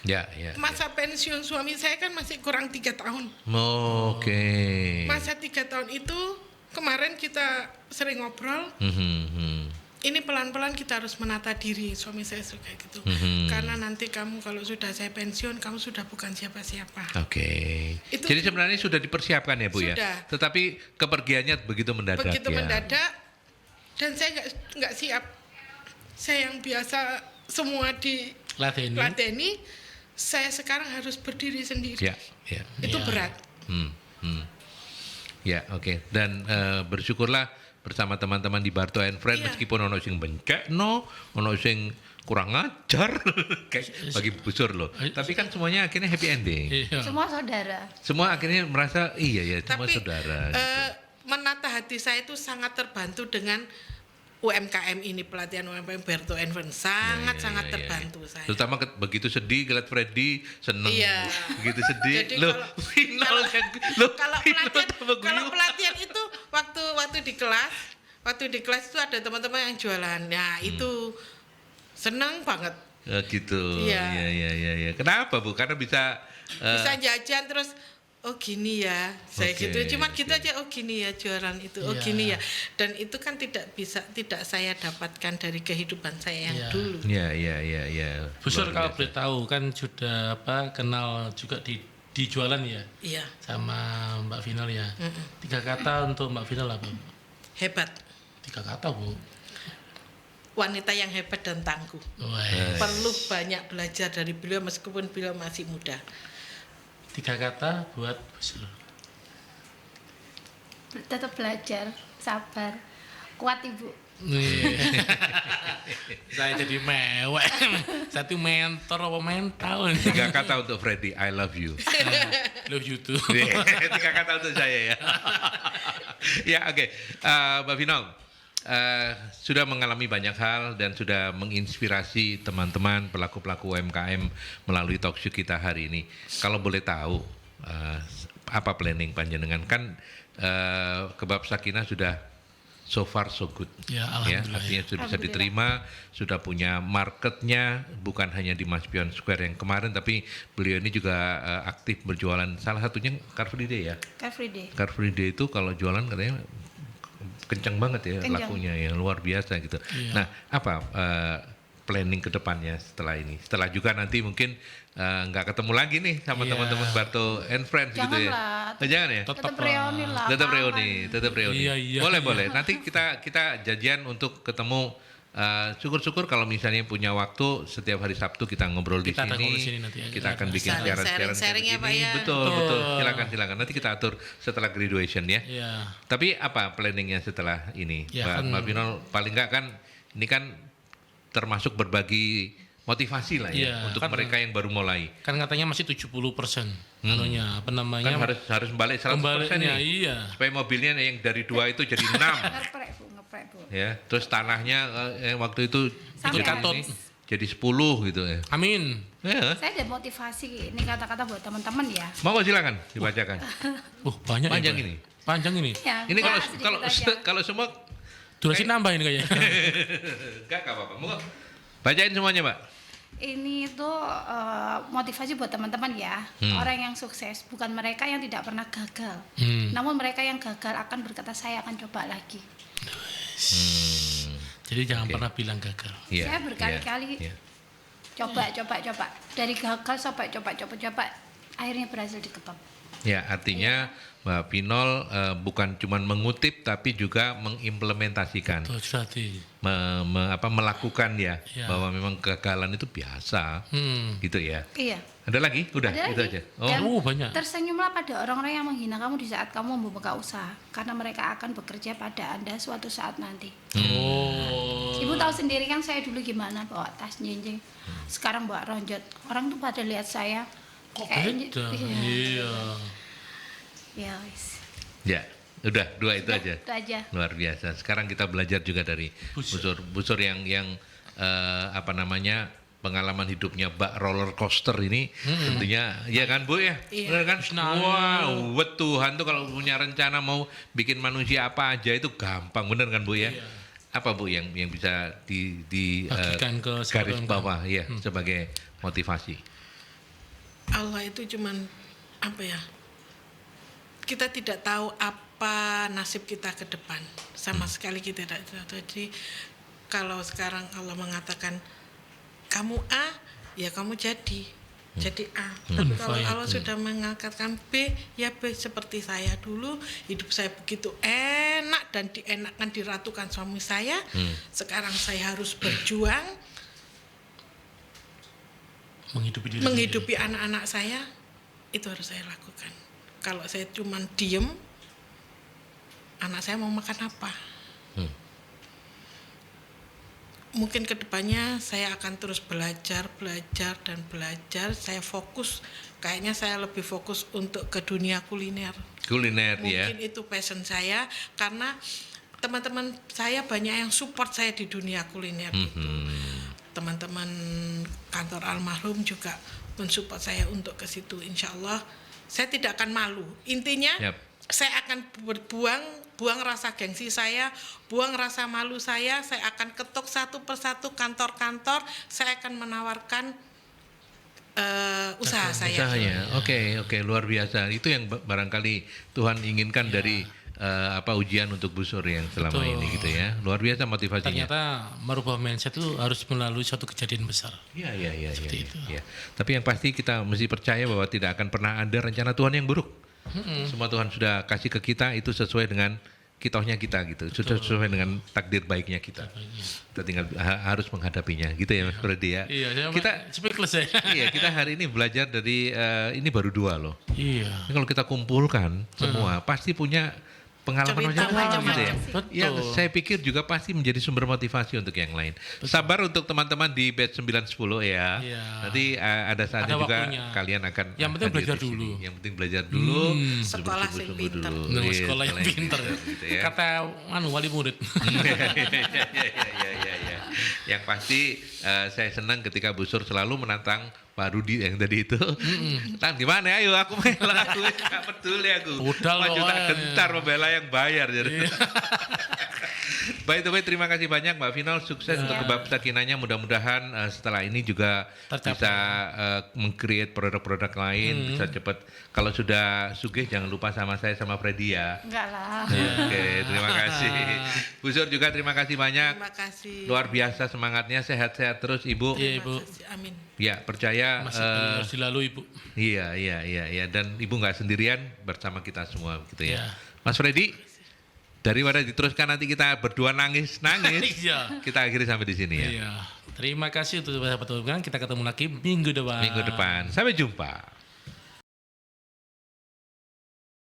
Ya. Masa pensiun suami saya kan masih kurang 3 tahun. Oke. Masa 3 tahun itu kemarin kita sering ngobrol. Ini pelan-pelan kita harus menata diri, suami saya suka gitu. Karena nanti kamu kalau sudah saya pensiun, kamu sudah bukan siapa-siapa. Oke. Itu- Jadi sebenarnya sudah dipersiapkan ya Bu ya. Sudah. Tetapi kepergiannya begitu mendadak Begitu ya. mendadak, dan saya nggak siap. saya yang biasa semua ladeni, saya sekarang harus berdiri sendiri. Ya. Itu berat. Ya, oke. Dan bersyukurlah bersama teman-teman di Barto and Friend, meskipun ono sing bencekno, ono sing kurang ngajar kayak bagi busur loh. Tapi kan semuanya akhirnya happy ending. Semua saudara. Semua akhirnya merasa iya ya, semua Tapi, saudara. Gitu. Menata hati saya itu sangat terbantu dengan UMKM ini, pelatihan UMKM Barto and Friend sangat terbantu saya. Terutama begitu sedih ngeliat Freddy seneng. Iya. Begitu sedih. Jadi Loh, kalau pelatihan itu waktu di kelas itu ada teman-teman yang jualan. Nah, itu senang banget. Gitu. Iya. Iya. Kenapa Bu? Karena bisa Bisa jajan terus gini ya, saya Oke, gitu, cuma gitu aja, gini ya jualan itu, gini ya, dan itu kan tidak saya dapatkan dari kehidupan saya yang dulu. Iya. Busur Luar kalau biasa. boleh tahu kan sudah kenal juga di jualan ya, Iya, sama Mbak Vinol ya. 3 kata untuk Mbak Vinol apa? hebat, 3 kata Bu. wanita yang hebat dan tangguh. Wah. Perlu banyak belajar dari beliau meskipun beliau masih muda. 3 kata buat Busur. Tetap belajar, sabar, kuat Ibu. Saya jadi mewek. Satu mentor apa mental. 3 kata untuk Freddy, I love you. Love you too. 3 kata untuk saya ya. Ya oke. Mbak Vinol, sudah mengalami banyak hal dan sudah menginspirasi teman-teman pelaku-pelaku UMKM melalui talkshow kita hari ini. Kalau boleh tahu, apa planning panjenengan? Kan Kebab Sakinah sudah so far so good. Ya, alhamdulillah. Artinya sudah bisa diterima, sudah punya marketnya, bukan hanya di Mas Pion Square yang kemarin, tapi beliau ini juga aktif berjualan. Salah satunya Car Free Day ya. Car Free Day. Car Free Day itu kalau jualan katanya kencang banget ya, Kencang. lakunya ya, luar biasa gitu. Iya. Nah, apa planning ke depannya setelah ini? Setelah juga nanti mungkin nggak ketemu lagi nih sama Iya. teman-teman Barto and Friends gitu ya. Janganlah. Jangan ya? Tetap reuni lah. Tetap kangen. reuni. Iya. Boleh. Nanti kita janjian untuk ketemu. Syukur-syukur kalau misalnya punya waktu setiap hari Sabtu kita ngobrol di Kita sini. ngobrol di sini nanti ya. Kita akan bikin Sharing- siaran sharing ya, Pak, ya. Betul. Silakan. Nanti kita atur setelah graduation ya. Iya. Tapi apa planningnya setelah ini, Ya, Mbak Vinol? Paling nggak kan ini kan termasuk berbagi motivasi lah ya Iya, untuk kan- mereka yang baru mulai. Kan katanya masih 70%. Anunya apa namanya? Kan harus balik 100% Kembalinya, nih. iya. Supaya mobilnya yang dari 2 itu jadi 6. Ngeprek Bu. Ya, terus tanahnya waktu itu Sampai jadi, habis. jadi 10 gitu ya. Amin. Ya. Saya ada motivasi, ini kata-kata buat teman-teman ya. Mau silakan dibacakan. Banyak Panjang ya, Pak? ini. Panjang ini. Ya, Ini enggak, kalau sedikit aja. kalau semua Durasi nambah ini kayaknya. enggak apa-apa. Mau bacain semuanya, Mbak. Ini tuh motivasi buat teman-teman ya. Orang yang sukses bukan mereka yang tidak pernah gagal. Namun mereka yang gagal akan berkata saya akan coba lagi. Jadi jangan Oke. pernah bilang gagal. Iya, Saya berkali-kali iya. coba. Dari gagal sampai coba. Akhirnya berhasil di Kebab. Ya, artinya Mbak Vinol bukan cuma mengutip tapi juga mengimplementasikan, Tuh berarti. melakukan ya, Ya. bahwa memang kegagalan itu biasa, gitu ya. Iya. Ada lagi? Udah, Ada itu lagi. aja. Dan banyak. tersenyumlah pada orang-orang yang menghina kamu di saat kamu membuka usaha, karena mereka akan bekerja pada Anda suatu saat nanti. Oh. Ibu tahu sendiri kan saya dulu gimana bawa tas jenjeng, sekarang bawa ronjot. Orang tuh pada lihat saya Kok kayaknya- beda? iya. Iya. Ya wis. Ya, udah 2 itu aja. Itu aja. Luar biasa. Sekarang kita belajar juga dari busur yang apa namanya, pengalaman hidupnya bak roller coaster ini tentunya ya kan Bu ya. Iya. Benar kan? Nah, Wow, Tuhan tuh kalau punya rencana mau bikin manusia apa aja itu gampang, bener kan Bu ya? Iya. Apa Bu yang bisa di Bagikan ke garis seluruh bawah ya sebagai motivasi? Allah itu cuman apa ya? Kita tidak tahu apa nasib kita ke depan. Sama sekali kita tidak tahu. Jadi kalau sekarang Allah mengatakan kamu A, ya kamu jadi A. Tapi kalau Fine. Allah sudah mengangkatkan B, ya B seperti saya dulu. Hidup saya begitu enak dan dienakkan diratukan suami saya. Sekarang saya harus berjuang menghidupi anak-anak saya. Itu harus saya lakukan. Kalau saya cuma diem, anak saya mau makan apa? Mungkin kedepannya saya akan terus belajar. Saya fokus, kayaknya saya lebih fokus untuk ke dunia kuliner. Mungkin itu passion saya, karena teman-teman saya banyak yang support saya di dunia kuliner. Teman-teman kantor almarhum juga mensupport saya untuk ke situ. Insya Allah saya tidak akan malu. Intinya saya akan buang rasa gengsi saya, buang rasa malu saya akan ketuk satu persatu kantor-kantor, saya akan menawarkan usaha saya. Usahanya. Oke, luar biasa. Itu yang barangkali Tuhan inginkan dari ujian untuk Bu Sur yang selama ini gitu ya. Luar biasa motivasinya. Ternyata merubah mindset itu harus melalui suatu kejadian besar. Iya. Tapi yang pasti kita mesti percaya bahwa tidak akan pernah ada rencana Tuhan yang buruk. Semua Tuhan sudah kasih ke kita itu sesuai dengan kitohnya kita gitu, sesuai dengan takdir baiknya kita. Kita tinggal harus menghadapinya gitu ya Mas Freddy ya. Iya, kita speechless ya. Iya, kita hari ini belajar dari ini baru 2 loh. Iya. Kalau kita kumpulkan semua pasti punya pengalaman macam-macam gitu ya. Betul. Yang saya pikir juga pasti menjadi sumber motivasi untuk yang lain. Sabar untuk teman-teman di batch 910 ya. Iya. Nanti ada saatnya Ada juga waktunya. kalian akan Yang penting hadir belajar di sini. dulu. Yang penting belajar dulu. Sekolah sing bersungguh-sungguh pinter. dulu. Nah, Iya, sekolah yang pinter. gitu ya. Kata wali murid. Iya. Yang pasti saya senang ketika Bu Sur selalu menantang Pak Rudi yang tadi itu. Tan gimana ayo aku mela aku gak peduli aku. Budal maju tak pokoknya. gentar membela yang bayar jadi. Iya. By the way, terima kasih banyak Mbak Vinol, sukses untuk kebab sakinanya. Mudah-mudahan setelah ini juga Tercapai. bisa meng-create produk-produk lain, bisa cepat. Kalau sudah sugih jangan lupa sama saya sama Freddy ya. Enggak lah. Oke, terima kasih. Bu Sur juga terima kasih banyak. Terima kasih. Luar biasa semangatnya, sehat-sehat terus Ibu. Iya, Terima Ibu. kasih. Amin. Ya, percaya Masih harus dilalui, Bu. iya dan Ibu nggak sendirian, bersama kita semua gitu ya. Iya. Mas Freddy, daripada diteruskan nanti kita berdua nangis, Iya. kita akhiri sampai di sini ya. Iya. Terima kasih untuk sahabat-sahabat. Kita ketemu lagi minggu depan. Minggu depan. Sampai jumpa.